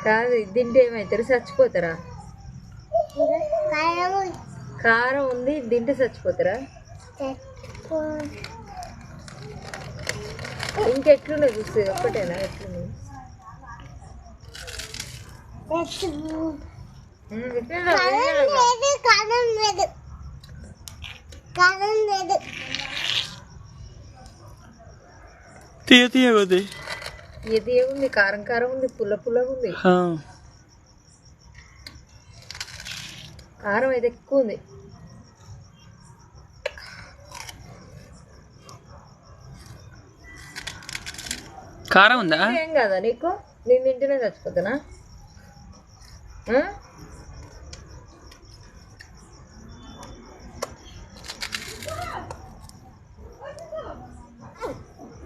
కాదు తింటే ఏమవుతారు? చచ్చిపోతారా? కారం ఉంది తింటే చచ్చిపోతారా? ఇంకెట్లున్నాయి చూస్తే ఒక్కటేనా? ఎట్లున్నాయి? ఇది ఏముంది? కారం కారం ఉంది, పుల్ల పుల్లగా ఉంది. కారం అయితే ఎక్కువ ఉంది. కారం ఉందా? ఏం కాదా నీకు? నేను తింటేనే చచ్చిపోతానా?